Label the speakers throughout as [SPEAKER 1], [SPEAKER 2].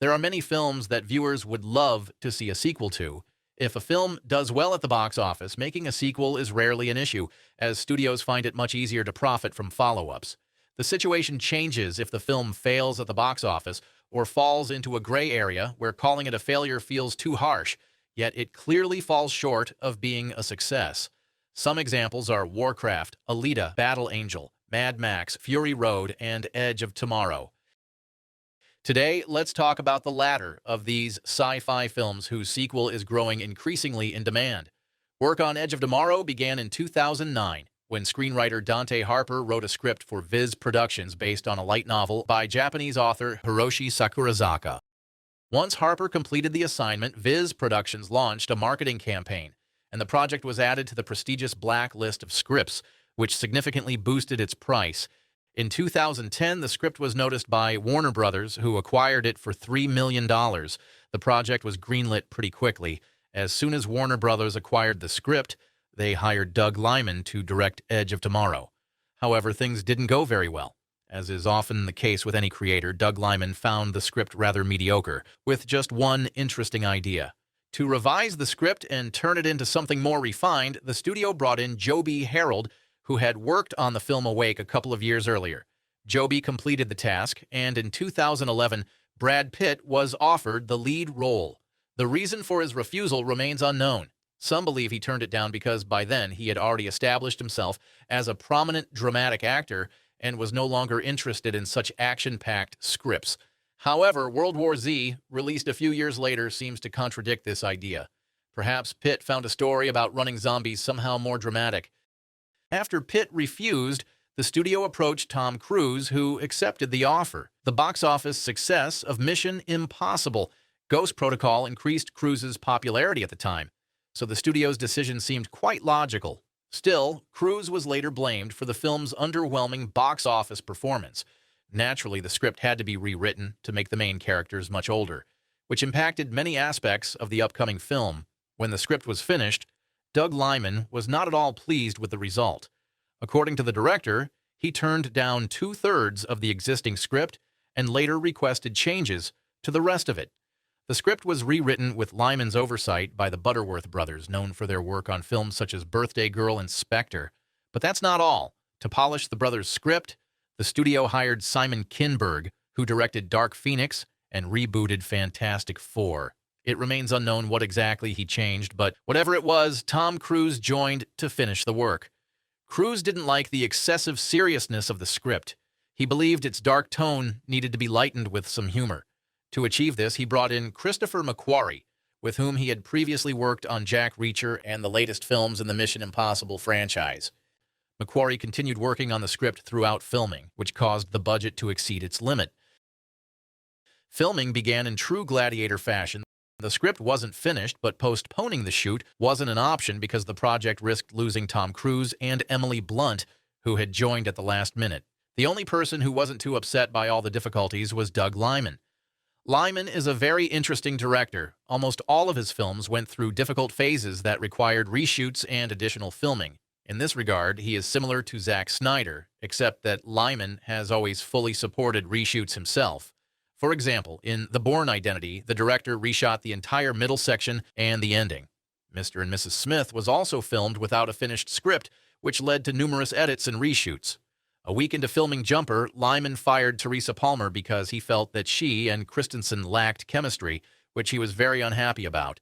[SPEAKER 1] There are many films that viewers would love to see a sequel to. If a film does well at the box office, making a sequel is rarely an issue, as studios find it much easier to profit from follow-ups. The situation changes if the film fails at the box office or falls into a gray area where calling it a failure feels too harsh, yet it clearly falls short of being a success. Some examples are Warcraft, Alita, Battle Angel, Mad Max, Fury Road, and Edge of Tomorrow. Today, let's talk about the latter of these sci-fi films whose sequel is growing increasingly in demand. Work on Edge of Tomorrow began in 2009, when screenwriter Dante Harper wrote a script for Viz Productions based on a light novel by Japanese author Hiroshi Sakurazaka. Once Harper completed the assignment, Viz Productions launched a marketing campaign, and the project was added to the prestigious black list of scripts, which significantly boosted its price. In 2010, the script was noticed by Warner Brothers, who acquired it for $3 million. The project was greenlit pretty quickly. As soon as Warner Brothers acquired the script, they hired Doug Liman to direct Edge of Tomorrow. However, things didn't go very well. As is often the case with any creator, Doug Liman found the script rather mediocre, with just one interesting idea. To revise the script and turn it into something more refined, the studio brought in Joby Harold, who had worked on the film Awake a couple of years earlier. Joby completed the task, and in 2011, Brad Pitt was offered the lead role. The reason for his refusal remains unknown. Some believe he turned it down because by then he had already established himself as a prominent dramatic actor and was no longer interested in such action-packed scripts. However, World War Z, released a few years later, seems to contradict this idea. Perhaps Pitt found a story about running zombies somehow more dramatic. After Pitt refused, the studio approached Tom Cruise, who accepted the offer. The box office success of Mission Impossible Ghost Protocol increased Cruise's popularity at the time, so the studio's decision seemed quite logical. Still, Cruise was later blamed for the film's underwhelming box office performance. Naturally, the script had to be rewritten to make the main characters much older, which impacted many aspects of the upcoming film. When the script was finished, Doug Liman was not at all pleased with the result. According to the director, he turned down two-thirds of the existing script and later requested changes to the rest of it. The script was rewritten with Lyman's oversight by the Butterworth brothers, known for their work on films such as Birthday Girl and Spectre. But that's not all. To polish the brothers' script, the studio hired Simon Kinberg, who directed Dark Phoenix and rebooted Fantastic Four. It remains unknown what exactly he changed, but whatever it was, Tom Cruise joined to finish the work. Cruise didn't like the excessive seriousness of the script. He believed its dark tone needed to be lightened with some humor. To achieve this, he brought in Christopher McQuarrie, with whom he had previously worked on Jack Reacher and the latest films in the Mission Impossible franchise. McQuarrie continued working on the script throughout filming, which caused the budget to exceed its limit. Filming began in true Gladiator fashion. The script wasn't finished, but postponing the shoot wasn't an option because the project risked losing Tom Cruise and Emily Blunt, who had joined at the last minute. The only person who wasn't too upset by all the difficulties was Doug Liman. Liman is a very interesting director. Almost all of his films went through difficult phases that required reshoots and additional filming. In this regard, he is similar to Zack Snyder, except that Liman has always fully supported reshoots himself. For example, in The Bourne Identity, the director reshot the entire middle section and the ending. Mr. and Mrs. Smith was also filmed without a finished script, which led to numerous edits and reshoots. A week into filming Jumper, Liman fired Teresa Palmer because he felt that she and Christensen lacked chemistry, which he was very unhappy about.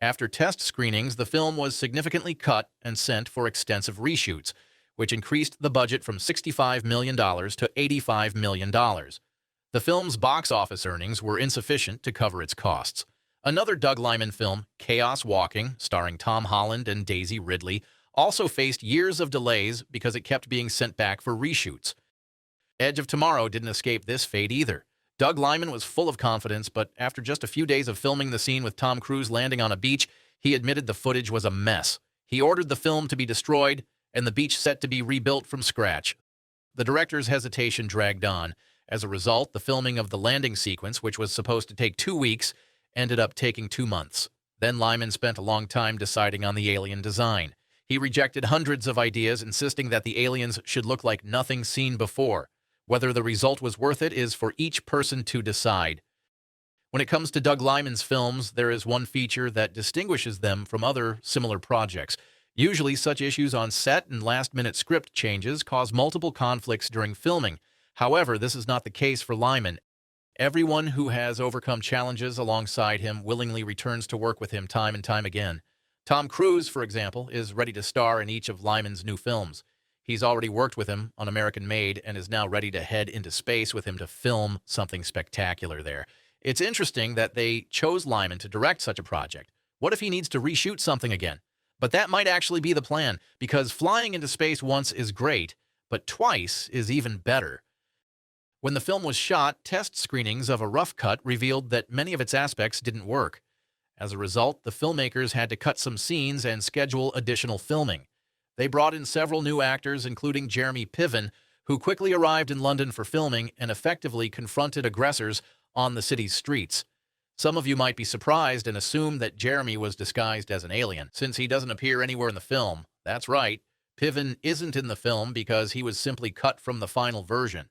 [SPEAKER 1] After test screenings, the film was significantly cut and sent for extensive reshoots, which increased the budget from $65 million to $85 million. The film's box office earnings were insufficient to cover its costs. Another Doug Liman film, Chaos Walking, starring Tom Holland and Daisy Ridley, also faced years of delays because it kept being sent back for reshoots. Edge of Tomorrow didn't escape this fate either. Doug Liman was full of confidence, but after just a few days of filming the scene with Tom Cruise landing on a beach, he admitted the footage was a mess. He ordered the film to be destroyed and the beach set to be rebuilt from scratch. The director's hesitation dragged on. As a result, the filming of the landing sequence, which was supposed to take 2 weeks, ended up taking 2 months. Then Liman spent a long time deciding on the alien design. He rejected hundreds of ideas, insisting that the aliens should look like nothing seen before. Whether the result was worth it is for each person to decide. When it comes to Doug Liman's films, there is one feature that distinguishes them from other similar projects. Usually, such issues on set and last-minute script changes cause multiple conflicts during filming. However, this is not the case for Liman. Everyone who has overcome challenges alongside him willingly returns to work with him time and time again. Tom Cruise, for example, is ready to star in each of Liman's new films. He's already worked with him on American Made and is now ready to head into space with him to film something spectacular there. It's interesting that they chose Liman to direct such a project. What if he needs to reshoot something again? But that might actually be the plan, because flying into space once is great, but twice is even better. When the film was shot, test screenings of a rough cut revealed that many of its aspects didn't work. As a result, the filmmakers had to cut some scenes and schedule additional filming. They brought in several new actors, including Jeremy Piven, who quickly arrived in London for filming and effectively confronted aggressors on the city's streets. Some of you might be surprised and assume that Jeremy was disguised as an alien, since he doesn't appear anywhere in the film. That's right, Piven isn't in the film because he was simply cut from the final version.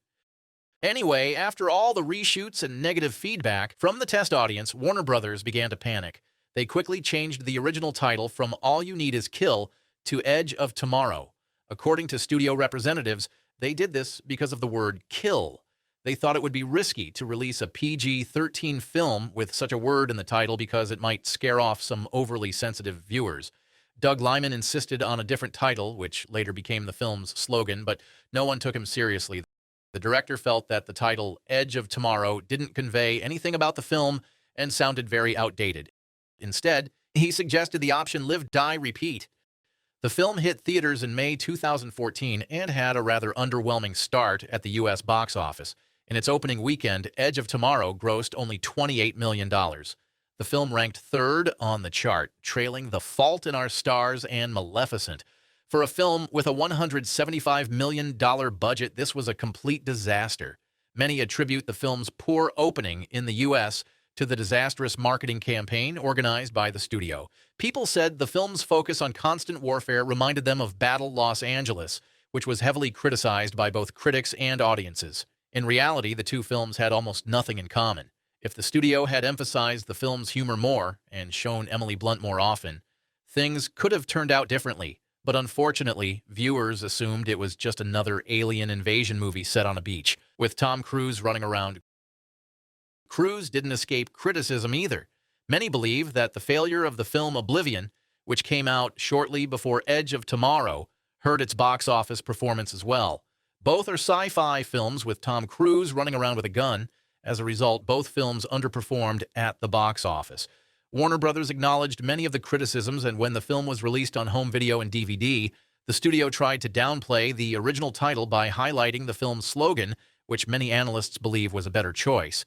[SPEAKER 1] Anyway, after all the reshoots and negative feedback from the test audience, Warner Brothers began to panic. They quickly changed the original title from All You Need Is Kill to Edge of Tomorrow. According to studio representatives, they did this because of the word kill. They thought it would be risky to release a PG-13 film with such a word in the title because it might scare off some overly sensitive viewers. Doug Liman insisted on a different title, which later became the film's slogan, but no one took him seriously. The director felt that the title Edge of Tomorrow didn't convey anything about the film and sounded very outdated. Instead, he suggested the option Live, Die, Repeat. The film hit theaters in May 2014 and had a rather underwhelming start at the U.S. box office. In its opening weekend, Edge of Tomorrow grossed only $28 million. The film ranked third on the chart, trailing The Fault in Our Stars and Maleficent. For a film with a $175 million budget, this was a complete disaster. Many attribute the film's poor opening in the U.S. to the disastrous marketing campaign organized by the studio. People said the film's focus on constant warfare reminded them of Battle Los Angeles, which was heavily criticized by both critics and audiences. In reality, the two films had almost nothing in common. If the studio had emphasized the film's humor more and shown Emily Blunt more often, things could have turned out differently. But unfortunately, viewers assumed it was just another alien invasion movie set on a beach, with Tom Cruise running around. Cruise didn't escape criticism either. Many believe that the failure of the film Oblivion, which came out shortly before Edge of Tomorrow, hurt its box office performance as well. Both are sci-fi films with Tom Cruise running around with a gun. As a result, both films underperformed at the box office. Warner Brothers acknowledged many of the criticisms, and when the film was released on home video and DVD, the studio tried to downplay the original title by highlighting the film's slogan, which many analysts believe was a better choice.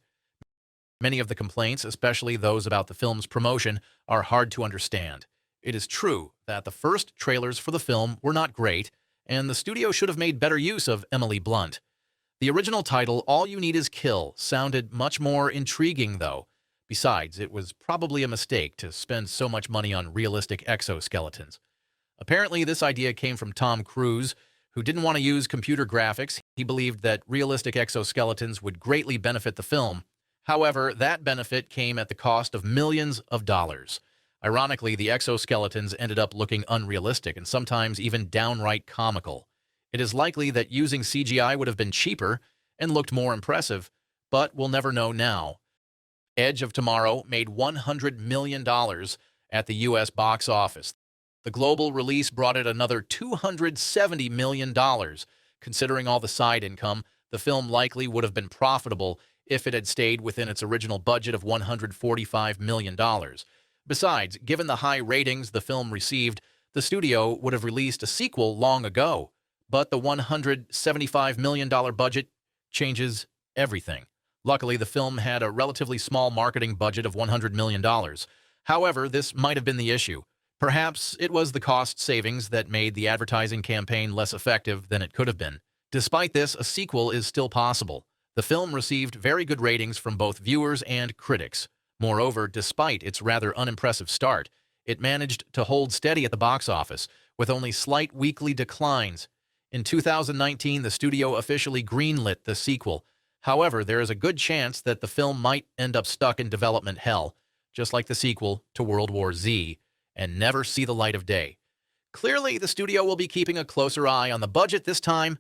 [SPEAKER 1] Many of the complaints, especially those about the film's promotion, are hard to understand. It is true that the first trailers for the film were not great, and the studio should have made better use of Emily Blunt. The original title, All You Need Is Kill, sounded much more intriguing, though. Besides, it was probably a mistake to spend so much money on realistic exoskeletons. Apparently, this idea came from Tom Cruise, who didn't want to use computer graphics. He believed that realistic exoskeletons would greatly benefit the film. However, that benefit came at the cost of millions of dollars. Ironically, the exoskeletons ended up looking unrealistic and sometimes even downright comical. It is likely that using CGI would have been cheaper and looked more impressive, but we'll never know now. Edge of Tomorrow made $100 million at the U.S. box office. The global release brought it another $270 million. Considering all the side income, the film likely would have been profitable if it had stayed within its original budget of $145 million. Besides, given the high ratings the film received, the studio would have released a sequel long ago. But the $175 million budget changes everything. Luckily, the film had a relatively small marketing budget of $100 million. However, this might have been the issue. Perhaps it was the cost savings that made the advertising campaign less effective than it could have been. Despite this, a sequel is still possible. The film received very good ratings from both viewers and critics. Moreover, despite its rather unimpressive start, it managed to hold steady at the box office, with only slight weekly declines. In 2019, the studio officially greenlit the sequel. However, there is a good chance that the film might end up stuck in development hell, just like the sequel to World War Z, and never see the light of day. Clearly, the studio will be keeping a closer eye on the budget this time,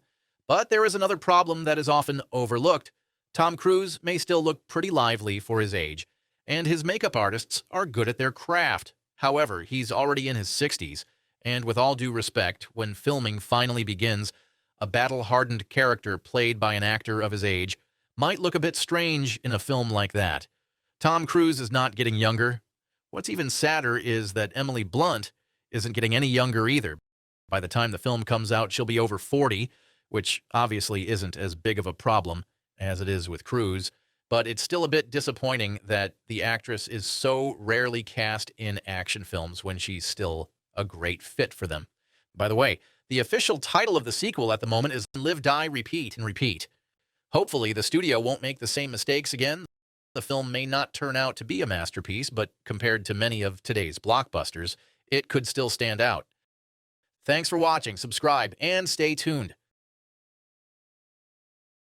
[SPEAKER 1] but there is another problem that is often overlooked. Tom Cruise may still look pretty lively for his age, and his makeup artists are good at their craft. However, he's already in his 60s, and with all due respect, when filming finally begins, a battle-hardened character played by an actor of his age might look a bit strange in a film like that. Tom Cruise is not getting younger. What's even sadder is that Emily Blunt isn't getting any younger either. By the time the film comes out, she'll be over 40, which obviously isn't as big of a problem as it is with Cruise, but it's still a bit disappointing that the actress is so rarely cast in action films when she's still a great fit for them. By the way, the official title of the sequel at the moment is Live, Die, Repeat, and Repeat. Hopefully, the studio won't make the same mistakes again. The film may not turn out to be a masterpiece, but compared to many of today's blockbusters, it could still stand out. Thanks for watching, subscribe, and stay tuned.